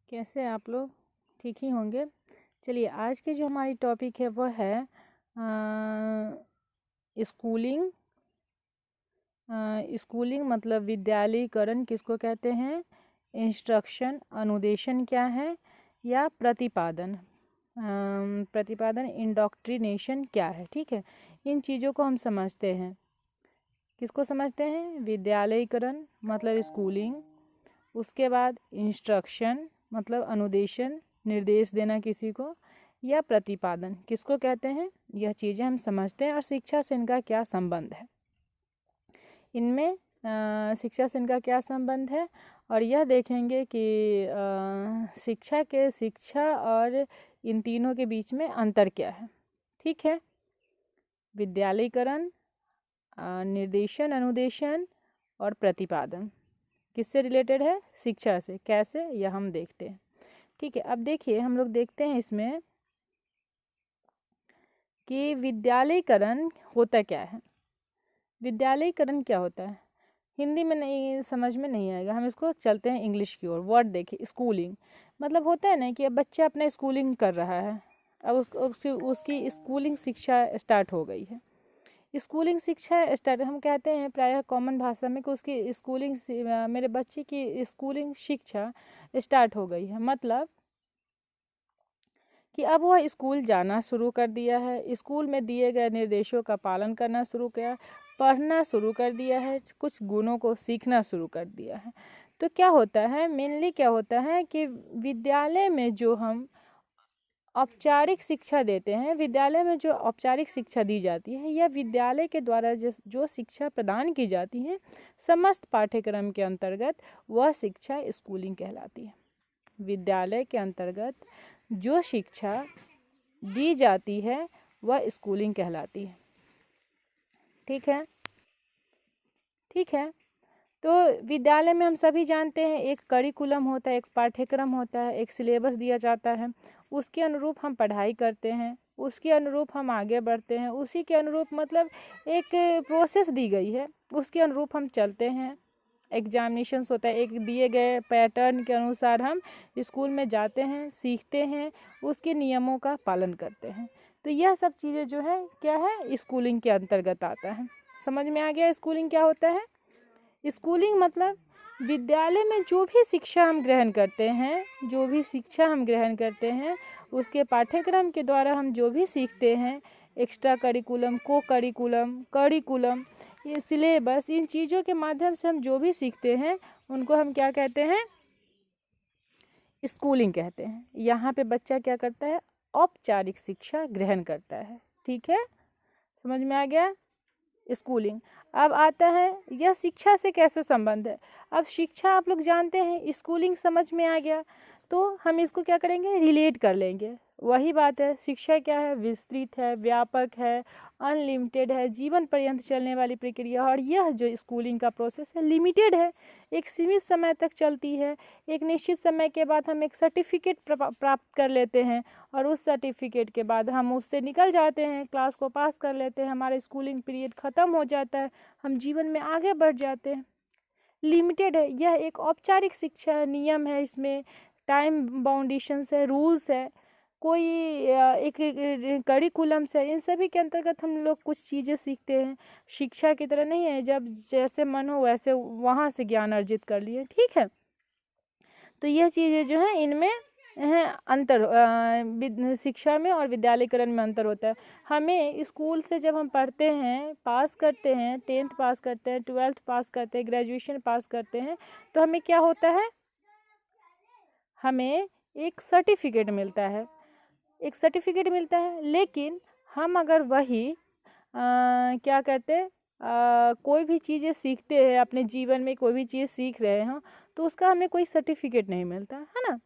कैसे आप लोग? ठीक ही होंगे। चलिए, आज के जो हमारी टॉपिक है वह है स्कूलिंग। स्कूलिंग मतलब विद्यालयीकरण किसको कहते हैं, इंस्ट्रक्शन अनुदेशन क्या है, या प्रतिपादन। प्रतिपादन इंडोक्ट्रिनेशन क्या है। ठीक है, इन चीज़ों को हम समझते हैं। किसको समझते हैं? विद्यालयीकरण मतलब स्कूलिंग, उसके बाद इंस्ट्रक्शन मतलब अनुदेशन, निर्देश देना किसी को, या प्रतिपादन किसको कहते हैं। यह चीज़ें हम समझते हैं और शिक्षा से इनका क्या संबंध है। इनमें शिक्षा से इनका क्या संबंध है, और यह देखेंगे कि शिक्षा और इन तीनों के बीच में अंतर क्या है। ठीक है, विद्यालयीकरण, निर्देशन अनुदेशन और प्रतिपादन किससे रिलेटेड है? शिक्षा से। कैसे, यह हम देखते हैं। ठीक है, अब देखिए हम लोग देखते हैं इसमें कि विद्यालयीकरण होता क्या है। विद्यालयीकरण क्या होता है, हिंदी में नहीं समझ में नहीं आएगा, हम इसको चलते हैं इंग्लिश की ओर। वर्ड देखिए, स्कूलिंग मतलब होता है ना कि अब बच्चा अपना स्कूलिंग कर रहा है, अब उसकी स्कूलिंग शिक्षा स्टार्ट हो गई है। स्कूलिंग शिक्षा स्टार्ट हम कहते हैं प्रायः कॉमन भाषा में कि उसकी स्कूलिंग, मेरे बच्चे की स्कूलिंग शिक्षा स्टार्ट हो गई है। मतलब कि अब वह स्कूल जाना शुरू कर दिया है, स्कूल में दिए गए निर्देशों का पालन करना शुरू किया, पढ़ना शुरू कर दिया है, कुछ गुणों को सीखना शुरू कर दिया है। तो क्या होता है, मेनली क्या होता है कि विद्यालय में जो हम औपचारिक शिक्षा देते हैं, विद्यालय में जो औपचारिक शिक्षा दी जाती है, या विद्यालय के द्वारा जो शिक्षा प्रदान की जाती है समस्त पाठ्यक्रम के अंतर्गत, वह शिक्षा स्कूलिंग कहलाती है। विद्यालय के अंतर्गत जो शिक्षा दी जाती है वह स्कूलिंग कहलाती है। ठीक है, ठीक है। तो विद्यालय में हम सभी जानते हैं एक करिकुलम होता है, एक पाठ्यक्रम होता है, एक सिलेबस दिया जाता है, उसके अनुरूप हम पढ़ाई करते हैं, उसके अनुरूप हम आगे बढ़ते हैं, उसी के अनुरूप मतलब एक प्रोसेस दी गई है, उसके अनुरूप हम चलते हैं। एग्जामिनेशंस होता है, एक दिए गए पैटर्न के अनुसार हम स्कूल में जाते हैं, सीखते हैं, उसके नियमों का पालन करते हैं। तो यह सब चीज़ें जो है क्या है, स्कूलिंग के अंतर्गत आता है। समझ में आ गया स्कूलिंग क्या होता है? स्कूलिंग मतलब विद्यालय में जो भी शिक्षा हम ग्रहण करते हैं, जो भी शिक्षा हम ग्रहण करते हैं, उसके पाठ्यक्रम के द्वारा हम जो भी सीखते हैं, एक्स्ट्रा करिकुलम, को करिकुलम, करिकुलम, ये सिलेबस, इन चीज़ों के माध्यम से हम जो भी सीखते हैं उनको हम क्या कहते हैं? स्कूलिंग कहते हैं। यहाँ पे बच्चा क्या करता है? औपचारिक शिक्षा ग्रहण करता है। ठीक है, समझ में आ गया स्कूलिंग। अब आता है यह शिक्षा से कैसे संबंध है। अब शिक्षा आप लोग जानते हैं, स्कूलिंग समझ में आ गया, तो हम इसको क्या करेंगे? रिलेट कर लेंगे। वही बात है, शिक्षा क्या है? विस्तृत है, व्यापक है, अनलिमिटेड है, जीवन पर्यंत चलने वाली प्रक्रिया। और यह जो स्कूलिंग का प्रोसेस है लिमिटेड है, एक सीमित समय तक चलती है। एक निश्चित समय के बाद हम एक सर्टिफिकेट प्राप्त कर लेते हैं, और उस सर्टिफिकेट के बाद हम उससे निकल जाते हैं, क्लास को पास कर लेते हैं, हमारा स्कूलिंग पीरियड ख़त्म हो जाता है, हम जीवन में आगे बढ़ जाते हैं। लिमिटेड है, यह एक औपचारिक शिक्षा है, नियम है, इसमें टाइम बाउंडेशंस है, रूल्स है, कोई एक करिकुलम्स है, इन सभी के अंतर्गत हम लोग कुछ चीज़ें सीखते हैं। शिक्षा की तरह नहीं है जब जैसे मन हो वैसे वहाँ से ज्ञान अर्जित कर लिए। ठीक है, तो यह चीज़ें जो हैं इनमें हैं अंतर, शिक्षा में और विद्यालयीकरण में अंतर होता है। हमें स्कूल से जब हम पढ़ते हैं, पास करते हैं, 10th पास करते हैं, 12th पास करते हैं, ग्रेजुएशन पास करते हैं, तो हमें क्या होता है? हमें एक सर्टिफिकेट मिलता है, एक सर्टिफिकेट मिलता है। लेकिन हम अगर वही क्या करते हैं, कोई भी चीज़ें सीखते हैं, अपने जीवन में कोई भी चीज़ सीख रहे हों, तो उसका हमें कोई सर्टिफिकेट नहीं मिलता है ना।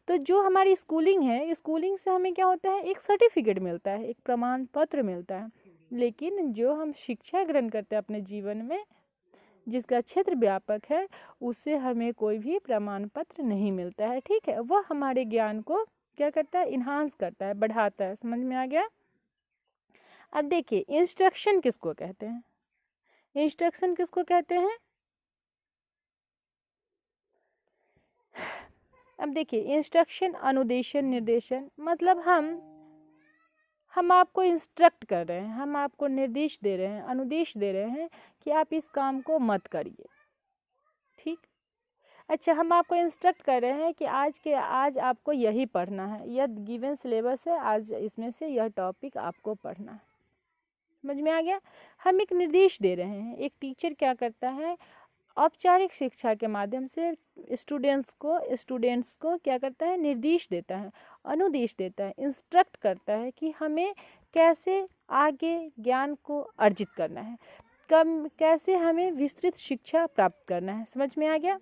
तो जो हमारी स्कूलिंग है, स्कूलिंग से हमें क्या होता है? एक सर्टिफिकेट मिलता है, एक प्रमाण पत्र मिलता है। लेकिन जो हम शिक्षा ग्रहण करते हैं अपने जीवन में, जिसका क्षेत्र व्यापक है, उससे हमें कोई भी प्रमाण पत्र नहीं मिलता है। ठीक है, वह हमारे ज्ञान को क्या करता है? इन्हांस करता है, बढ़ाता है। समझ में आ गया? अब देखिए, इंस्ट्रक्शन किसको कहते हैं? इंस्ट्रक्शन किसको कहते हैं? अब देखिए, इंस्ट्रक्शन, अनुदेशन, निर्देशन, मतलब हम आपको इंस्ट्रक्ट कर रहे हैं, हम आपको निर्देश दे रहे हैं, अनुदेश दे रहे हैं कि आप इस काम को मत करिए, ठीक। अच्छा, हम आपको इंस्ट्रक्ट कर रहे हैं कि आज आपको यही पढ़ना है, यह गिवन सिलेबस है, आज इसमें से यह टॉपिक आपको पढ़ना है। समझ में आ गया? हम एक निर्देश दे रहे हैं। एक टीचर क्या करता है, औपचारिक शिक्षा के माध्यम से स्टूडेंट्स को क्या करता है, निर्देश देता है, अनुदेश देता है, इंस्ट्रक्ट करता है कि हमें कैसे आगे ज्ञान को अर्जित करना है, कैसे हमें विस्तृत शिक्षा प्राप्त करना है। समझ में आ गया?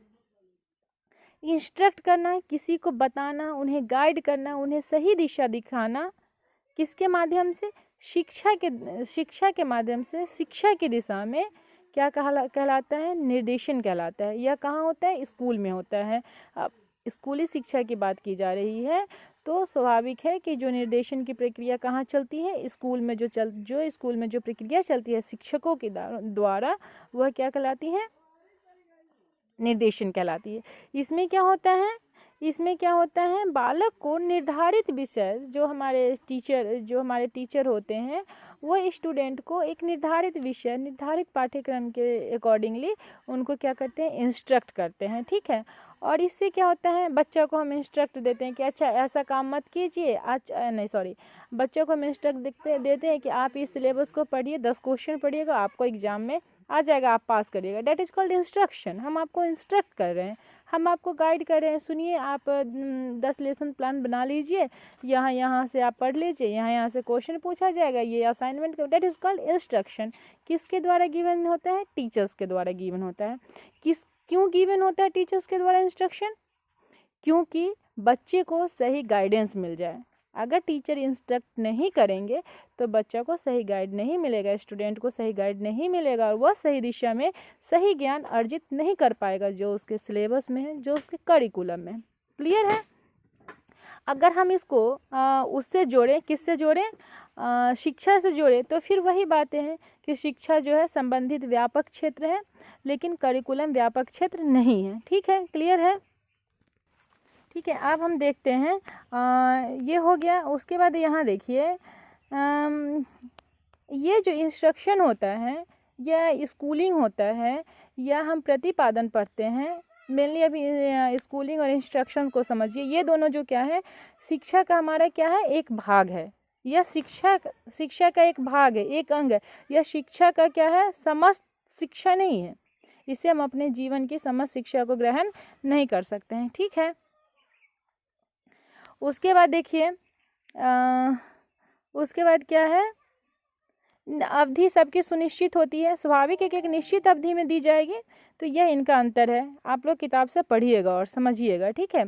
इंस्ट्रक्ट करना है, किसी को बताना, उन्हें गाइड करना, उन्हें सही दिशा दिखाना, किसके माध्यम से? शिक्षा के माध्यम से। शिक्षा की दिशा में क्या कहलाता है? निर्देशन कहलाता है। यह कहाँ होता है? स्कूल में होता है। अब स्कूली शिक्षा की बात की जा रही है तो स्वाभाविक है कि जो निर्देशन की प्रक्रिया कहाँ चलती है? स्कूल में स्कूल में जो प्रक्रिया चलती है शिक्षकों के द्वारा, वह क्या कहलाती है? निर्देशन कहलाती है। इसमें क्या होता है, बालक को निर्धारित विषय, जो हमारे टीचर होते हैं, वो स्टूडेंट को एक निर्धारित विषय, निर्धारित पाठ्यक्रम के अकॉर्डिंगली उनको क्या करते हैं? इंस्ट्रक्ट करते हैं, ठीक है। और इससे क्या होता है, बच्चा को हम इंस्ट्रक्ट देते हैं कि अच्छा ऐसा काम मत कीजिए, बच्चों को हम इंस्ट्रक्ट देते हैं कि आप इस सिलेबस को पढ़िए, 10 क्वेश्चन पढ़िएगा, आपको एग्जाम में आ जाएगा, आप पास करिएगा। That is called instruction. हम आपको इंस्ट्रक्ट कर रहे हैं, हम आपको गाइड कर रहे हैं। सुनिए, आप 10 लेसन प्लान बना लीजिए, यहाँ से आप पढ़ लीजिए, यहाँ से क्वेश्चन पूछा जाएगा, ये assignment, that is called instruction. किसके द्वारा गिवन होता है? टीचर्स के द्वारा गिवन होता है। क्यों गिवन होता है टीचर्स के द्वारा इंस्ट्रक्शन? क्योंकि बच्चे को सही गाइडेंस मिल जाए। अगर टीचर इंस्ट्रक्ट नहीं करेंगे तो बच्चा को सही गाइड नहीं मिलेगा, स्टूडेंट को सही गाइड नहीं मिलेगा, और वह सही दिशा में सही ज्ञान अर्जित नहीं कर पाएगा, जो उसके सिलेबस में है, जो उसके करिकुलम में है। क्लियर है? अगर हम इसको उससे जोड़ें, किससे जोड़ें? शिक्षा से जोड़ें, तो फिर वही बातें हैं कि शिक्षा जो है संबंधित व्यापक क्षेत्र है, लेकिन करिकुलम व्यापक क्षेत्र नहीं है। ठीक है, क्लियर है? ठीक है, अब हम देखते हैं, ये हो गया। उसके बाद यहाँ देखिए, ये जो इंस्ट्रक्शन होता है या स्कूलिंग होता है या हम प्रतिपादन पढ़ते हैं, मेनली अभी स्कूलिंग और इंस्ट्रक्शन को समझिए। ये दोनों जो क्या है, शिक्षा का हमारा क्या है? एक भाग है। यह शिक्षा का एक भाग है, एक अंग है। यह शिक्षा का क्या है? समस्त शिक्षा नहीं है। इसे हम अपने जीवन की समस्त शिक्षा को ग्रहण नहीं कर सकते हैं। ठीक है, उसके बाद देखिए, उसके बाद क्या है? अवधि सबकी सुनिश्चित होती है, स्वाभाविक एक निश्चित अवधि में दी जाएगी। तो यह इनका अंतर है, आप लोग किताब से पढ़िएगा और समझिएगा। ठीक है,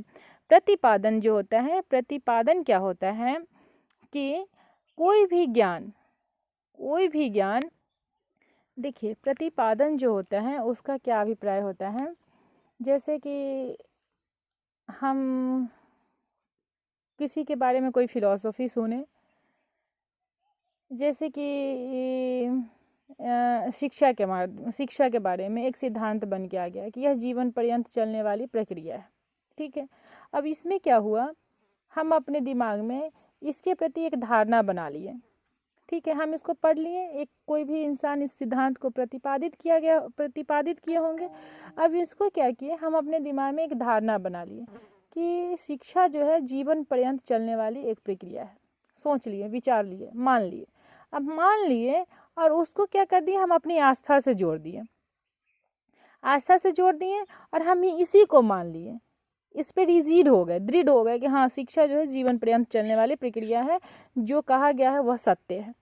प्रतिपादन जो होता है, प्रतिपादन क्या होता है कि कोई भी ज्ञान, देखिए प्रतिपादन जो होता है उसका क्या अभिप्राय होता है, जैसे कि हम किसी के बारे में कोई फिलॉसफी सुने, जैसे कि शिक्षा के बारे में एक सिद्धांत बन के आ गया कि यह जीवन पर्यंत चलने वाली प्रक्रिया है। ठीक है, अब इसमें क्या हुआ, हम अपने दिमाग में इसके प्रति एक धारणा बना लिए। ठीक है, हम इसको पढ़ लिए, एक कोई भी इंसान इस सिद्धांत को प्रतिपादित किए होंगे। अब इसको क्या किए, हम अपने दिमाग में एक धारणा बना लिए कि शिक्षा जो है जीवन पर्यंत चलने वाली एक प्रक्रिया है। सोच लिए, विचार लिए, मान लिए। अब मान लिए और उसको क्या कर दिए, हम अपनी आस्था से जोड़ दिए, और हम इसी को मान लिए, इस पे रिजिड हो गए, दृढ़ हो गए कि हाँ, शिक्षा जो है जीवन पर्यंत चलने वाली प्रक्रिया है, जो कहा गया है वह सत्य है।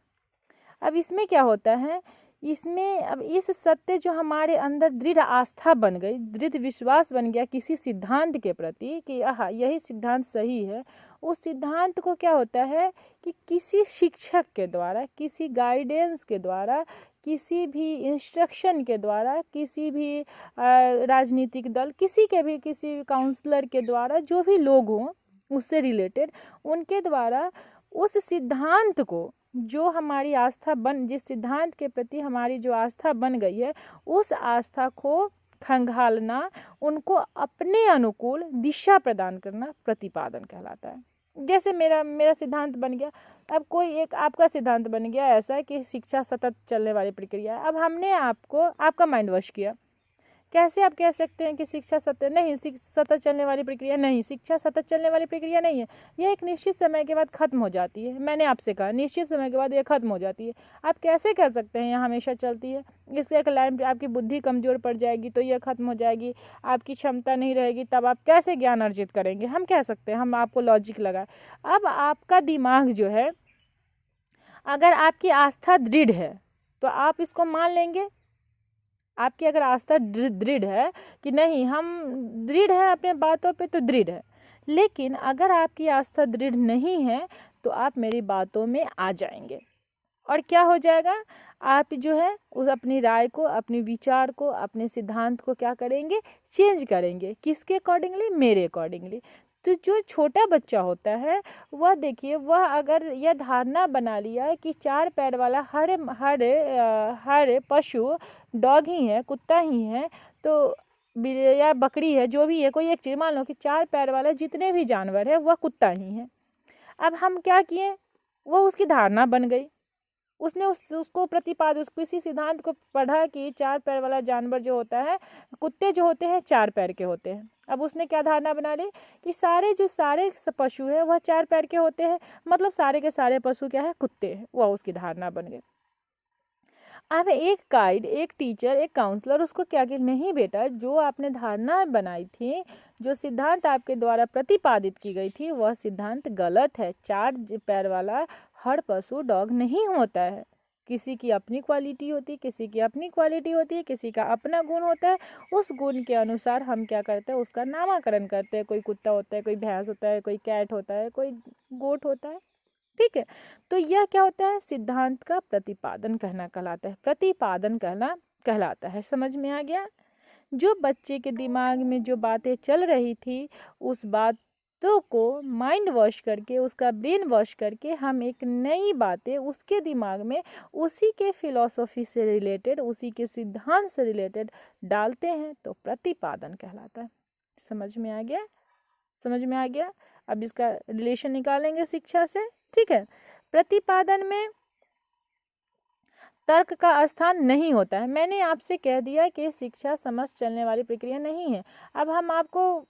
अब इसमें क्या होता है, अब इस सत्य जो हमारे अंदर दृढ़ आस्था बन गई, दृढ़ विश्वास बन गया किसी सिद्धांत के प्रति कि यही सिद्धांत सही है, उस सिद्धांत को क्या होता है कि किसी शिक्षक के द्वारा, किसी गाइडेंस के द्वारा, किसी भी इंस्ट्रक्शन के द्वारा, किसी भी राजनीतिक दल, किसी काउंसलर के द्वारा, जो भी लोग हों उससे रिलेटेड, उनके द्वारा उस सिद्धांत को, जो हमारी आस्था जिस सिद्धांत के प्रति हमारी जो आस्था बन गई है, उस आस्था को खंगालना, उनको अपने अनुकूल दिशा प्रदान करना प्रतिपादन कहलाता है। जैसे मेरा सिद्धांत बन गया, अब कोई एक आपका सिद्धांत बन गया ऐसा कि शिक्षा सतत चलने वाली प्रक्रिया है। अब हमने आपका माइंड वॉश किया। कैसे आप कह सकते हैं कि शिक्षा सतत चलने वाली प्रक्रिया नहीं, शिक्षा सतत चलने वाली प्रक्रिया नहीं है। यह एक निश्चित समय के बाद खत्म हो जाती है। मैंने आपसे कहा निश्चित समय के बाद यह खत्म हो जाती है। आप कैसे कह सकते हैं यह हमेशा चलती है? इससे एक लाइन पे आपकी बुद्धि कमजोर पड़ जाएगी तो यह खत्म हो जाएगी, आपकी क्षमता नहीं रहेगी, तब आप कैसे ज्ञान अर्जित करेंगे? हम कह सकते हैं, हम आपको लॉजिक लगाए। अब आपका दिमाग जो है, अगर आपकी आस्था दृढ़ है तो आप इसको मान लेंगे। आपकी अगर आस्था दृढ़ है कि नहीं, हम दृढ़ है अपने बातों पे, तो दृढ़ है। लेकिन अगर आपकी आस्था दृढ़ नहीं है तो आप मेरी बातों में आ जाएंगे और क्या हो जाएगा, आप जो है उस अपनी राय को, अपने विचार को, अपने सिद्धांत को क्या करेंगे, चेंज करेंगे। किसके अकॉर्डिंगली? मेरे अकॉर्डिंगली। तो जो छोटा बच्चा होता है वह देखिए, वह अगर यह धारणा बना लिया है कि 4 पैर वाला हर पशु डॉग ही है, कुत्ता ही है, तो या बकरी है, जो भी है, कोई एक चीज़ मान लो कि 4 पैर वाला जितने भी जानवर है वह कुत्ता ही है। अब हम क्या किए, वो उसकी धारणा बन गई। उसने उसको किसी सिद्धांत को पढ़ा कि 4 पैर वाला जानवर जो होता है, कुत्ते जो होते हैं 4 पैर के होते हैं। अब उसने क्या धारणा बना ली कि सारे पशु है वह 4 पैर के होते हैं, मतलब सारे के सारे पशु क्या है, कुत्ते हैं। वह उसकी धारणा बन गई। अब एक गाइड, एक टीचर, एक काउंसलर उसको क्या कि नहीं बेटा, जो आपने धारणा बनाई थी, जो सिद्धांत आपके द्वारा प्रतिपादित की गई थी, वह सिद्धांत गलत है। 4 पैर वाला हर पशु डॉग नहीं होता है। किसी की अपनी क्वालिटी होती है, किसी की अपनी क्वालिटी होती है, किसी का अपना गुण होता है। उस गुण के अनुसार हम क्या करते हैं, उसका नामकरण करते हैं। कोई कुत्ता होता है, कोई भैंस होता है, कोई कैट होता है, कोई गोट होता है। ठीक है, तो यह क्या होता है, सिद्धांत का प्रतिपादन कहना कहलाता है, प्रतिपादन कहना कहलाता है। समझ में आ गया? जो बच्चे के दिमाग में जो बातें चल रही थी, उस बातों को माइंड वॉश करके, उसका ब्रेन वॉश करके हम एक नई बातें उसके दिमाग में उसी के फिलॉसफी से रिलेटेड, उसी के सिद्धांत से रिलेटेड डालते हैं, तो प्रतिपादन कहलाता है। समझ में आ गया? समझ में आ गया? अब इसका रिलेशन निकालेंगे शिक्षा से। ठीक है, प्रतिपादन में तर्क का स्थान नहीं होता है। मैंने आपसे कह दिया कि शिक्षा समझ चलने वाली प्रक्रिया नहीं है। अब हम आपको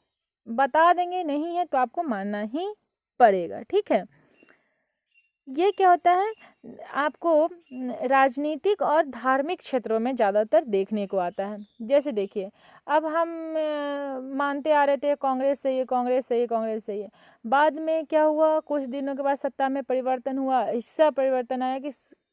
बता देंगे नहीं है तो आपको मानना ही पड़ेगा। ठीक है, ये क्या होता है, आपको राजनीतिक और धार्मिक क्षेत्रों में ज़्यादातर देखने को आता है। जैसे देखिए, अब हम मानते आ रहे थे कांग्रेस सही है, कांग्रेस सही है, कांग्रेस सही है। बाद में क्या हुआ, कुछ दिनों के बाद सत्ता में परिवर्तन हुआ। ऐसा परिवर्तन आया कि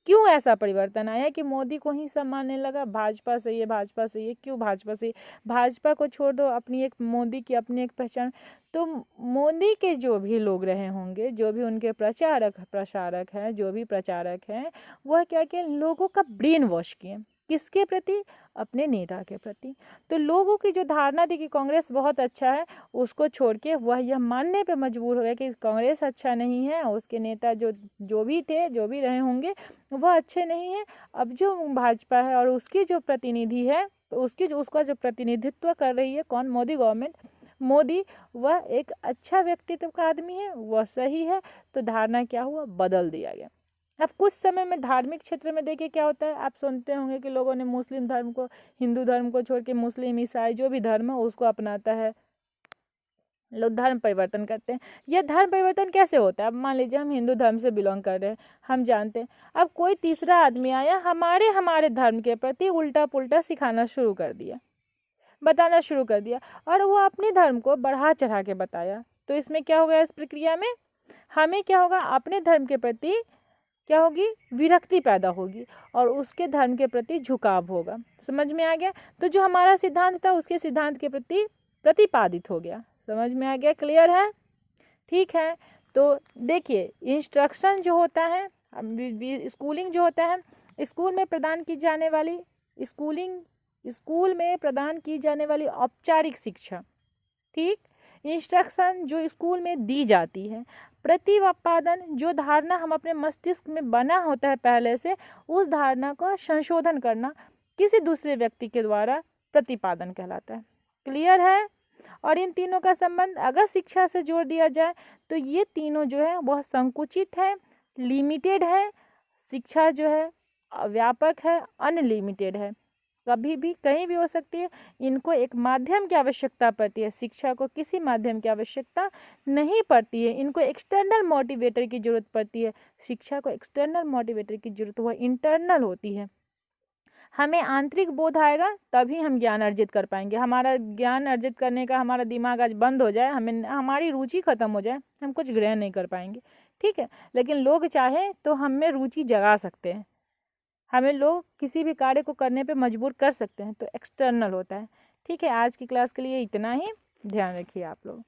क्यों ऐसा परिवर्तन आया कि मोदी को ही सब मानने लगा, भाजपा सही है, भाजपा सही है। क्यों भाजपा सही? भाजपा को छोड़ दो, अपनी एक मोदी की अपनी एक पहचान। तो मोदी के जो भी लोग रहे होंगे, जो भी उनके प्रसारक हैं, जो भी प्रचारक हैं, वह क्या किए, लोगों का ब्रेन वॉश किए। किसके प्रति? अपने नेता के प्रति। तो लोगों की जो धारणा थी कि कांग्रेस बहुत अच्छा है, उसको छोड़ के वह यह मानने पे मजबूर हो गए कि कांग्रेस अच्छा नहीं है, उसके नेता जो भी थे, जो भी रहे होंगे, वह अच्छे नहीं हैं। अब जो भाजपा है और उसकी जो प्रतिनिधि है, उसका जो प्रतिनिधित्व कर रही है कौन? मोदी गवर्नमेंट। मोदी, वह एक अच्छा व्यक्तित्व का आदमी है, वह सही है। तो धारणा क्या हुआ, बदल दिया गया। अब कुछ समय में धार्मिक क्षेत्र में देखिए क्या होता है, आप सुनते होंगे कि लोगों ने मुस्लिम धर्म को, हिंदू धर्म को छोड़ के मुस्लिम, ईसाई, जो भी धर्म है उसको अपनाता है, लोग धर्म परिवर्तन करते हैं। यह धर्म परिवर्तन कैसे होता है? अब मान लीजिए हम हिंदू धर्म से बिलोंग कर रहे हैं, हम जानते हैं। अब कोई तीसरा आदमी आया, हमारे धर्म के प्रति उल्टा पुल्टा सिखाना शुरू कर दिया, बताना शुरू कर दिया, और वो अपने धर्म को बढ़ा चढ़ा के बताया। तो इसमें क्या होगा, इस प्रक्रिया में हमें क्या होगा, अपने धर्म के प्रति क्या होगी, विरक्ति पैदा होगी और उसके धर्म के प्रति झुकाव होगा। समझ में आ गया? तो जो हमारा सिद्धांत था उसके सिद्धांत के प्रति प्रतिपादित हो गया। समझ में आ गया? क्लियर है? ठीक है, तो देखिए, इंस्ट्रक्शन जो होता है, स्कूलिंग जो होता है, स्कूल में प्रदान की जाने वाली स्कूल में प्रदान की जाने वाली औपचारिक शिक्षा, ठीक, इंस्ट्रक्शन जो स्कूल में दी जाती है, प्रतिपादन जो धारणा हम अपने मस्तिष्क में बना होता है पहले से, उस धारणा का संशोधन करना किसी दूसरे व्यक्ति के द्वारा प्रतिपादन कहलाता है। क्लियर है? और इन तीनों का संबंध अगर शिक्षा से जोड़ दिया जाए तो ये तीनों जो है वह संकुचित है, लिमिटेड है। शिक्षा जो है व्यापक है, अनलिमिटेड है, कभी भी कहीं भी हो सकती है। इनको एक माध्यम की आवश्यकता पड़ती है, शिक्षा को किसी माध्यम की आवश्यकता नहीं पड़ती है। इनको एक्सटर्नल मोटिवेटर की जरूरत पड़ती है। शिक्षा को एक्सटर्नल मोटिवेटर की जरूरत वह इंटरनल होती है। हमें आंतरिक बोध आएगा तभी हम ज्ञान अर्जित कर पाएंगे। हमारा ज्ञान अर्जित करने का हमारा दिमाग आज बंद हो जाए, हमारी रुचि खत्म हो जाए, हम कुछ ग्रहण नहीं कर पाएंगे। ठीक है, लेकिन लोग चाहे तो हम में रुचि जगा सकते हैं, हमें लोग किसी भी कार्य को करने पे मजबूर कर सकते हैं, तो एक्सटर्नल होता है। ठीक है, आज की क्लास के लिए इतना ही। ध्यान रखिए आप लोग।